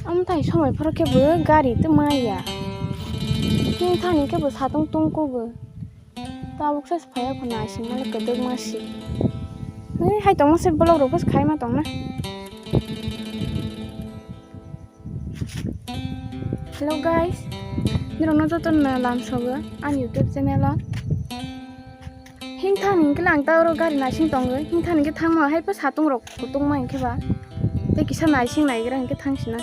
Amtai somai phara kebo gari tu maya. King thani kebo satung tungkobo. Tabuk sa phaya khona sing male kedek masi. Hai tong masih blog rokos khai ma tong na. Hello guys. Nirong no ton na lam sobo an YouTube channel a. Hing thani ke lang ta ro gari na sing tong hing thani ke thang ma hai pa satung rok kutung ma ke ba. Te kisa na sing nai gra ke thang sina.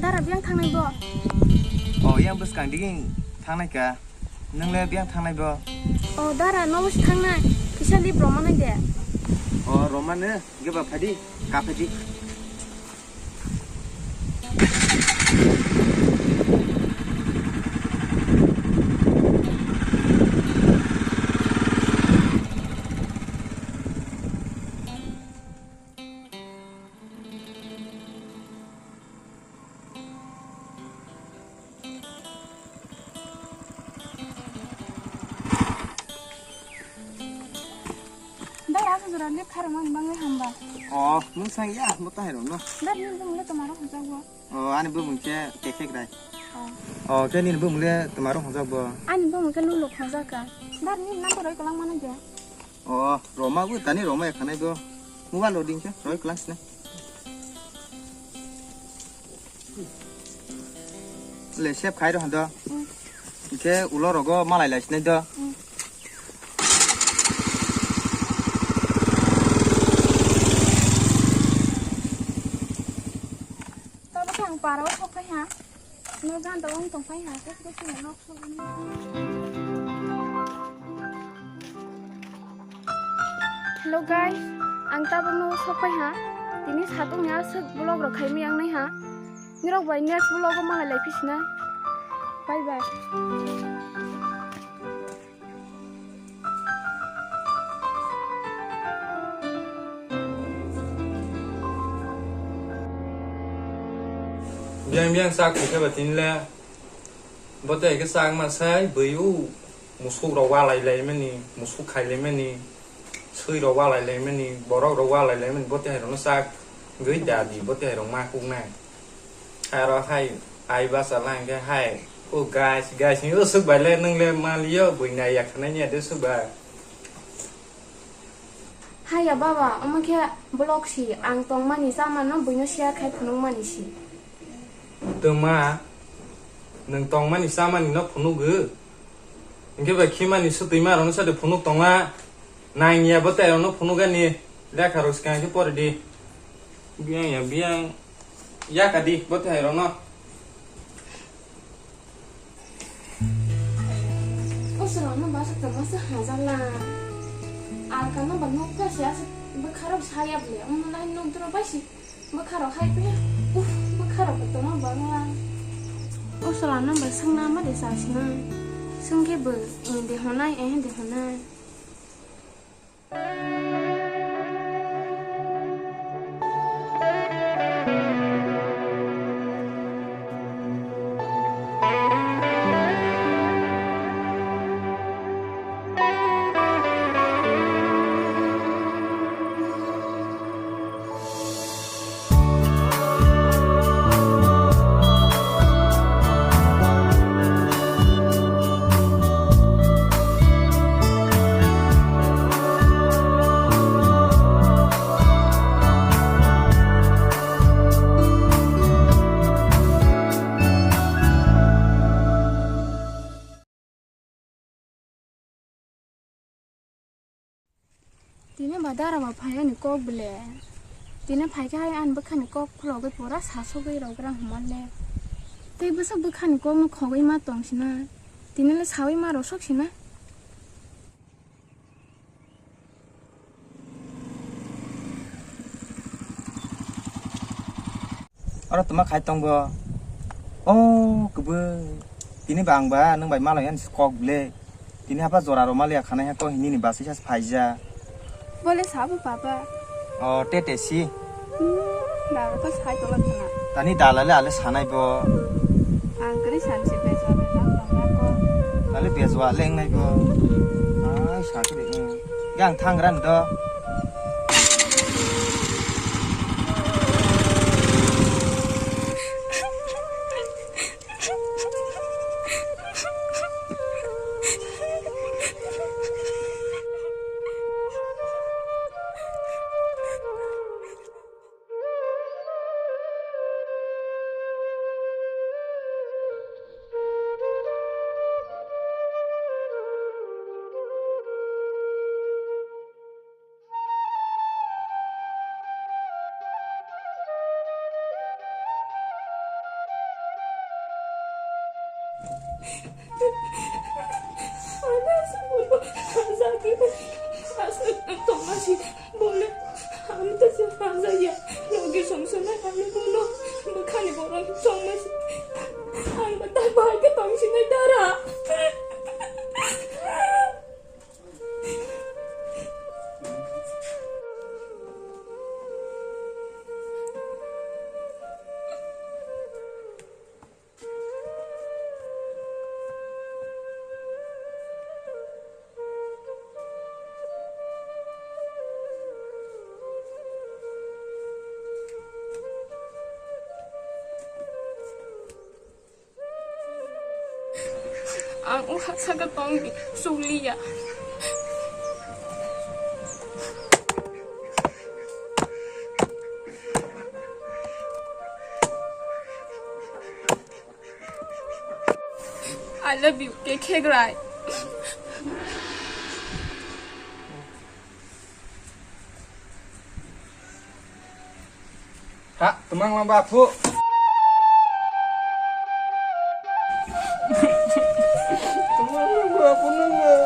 Dara biang thang nai bo. Oh, yang bus kang dingin thang nai ka. Nang le biang thang nai bo. Oh, Dara no bus thang nai. Kisa li broma nai de. Oh, Roman ne, ge ba phadi, ka phadi. Dara aku jura li khar mang bang hamba. Oh, mung sang ya, mo ta hero no. Dar ni bang le tomaro hanja bo. Oh, ani bu mung che keke grai. Oh. Oh, ke ni bu mung le tomaro hongja bo. Ani bang ke lulu hanja ka. Dar ni nam roi kolang mana de. Oh, Roma bu tani Roma ya khanai bo. Mobile loading che, roi class ne. Le chef khai ro handa. Ke ulo rogo malai lai snai do. Parau thok phai ha no gan tawong tong phai ha ke ke sing nok so ni Hello guys ang tabang no sok phai ha tini satung ya sek blog ro khai mi ang nai ha nirok bai next blog ko malai lai pisna bye bye biang biang sak ke batin la bote ke sak ma sai buiu musuk ro wa lai lai mani musuk khai lai mani sui ro wa lai lai mani borok ro wa lai lai mani bote ro sak gửi da di bote ro ma kung na hai ro hai ai ba sa lang ke hai oh guys ni usuk bai le nang le ma liyo bui na yak na nya de su ba hai ya baba amake blog si ang tong mani sama no buino share khai phunung mani si Tuma nang tong mani sama ni no phunu gu ingke ba khima ni su tima ron sa de phunu tonga nai nya bote ron phunu ga ni la kharos kan ke por di biang ya ka di bote ron no usra no ba sa tama sa hazala al kana ba no ka sia ba kharab saya ble umna no tro ba si ba kharo hai pe ba kharo ba tama ba la usra no ba sang na ma de sa sina sung ke ba in de honai de honai Tine badara ma phaya ni kok ble tine phai ka hai an bakhan kok phlo ge pora saso ge ro gra human le te basa bakhan kok no khogai ma tong sina tine le sawi ma ro sok sina Ora tuma khai tong bo. Oh, kebe. Tini bang ba nang bai malai an skok ble. Tini apa zora ro malia khana ha ko hini ni basi sas phaija. Boleh sabu papa. Oh, tete si. Dah apa sai tola kana. Tani dalale ale sanai bo. Angkri sansi pesa na ko. Lale bezwa leng nai bo. Ai sakri. Yang thangran do. Ada sebelum sakit asal untuk masih boleh kami tersiapkan saja lagi sama-sama kami dulu bukan ibu orang cong masih angkat baik ke tong sini darah ang sa katong suliya. I love you, KK Grai. Kak, temang lamba bu. Temang lamba bu nunggu.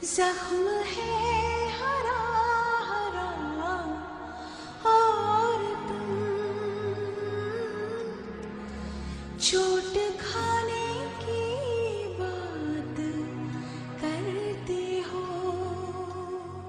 Zahma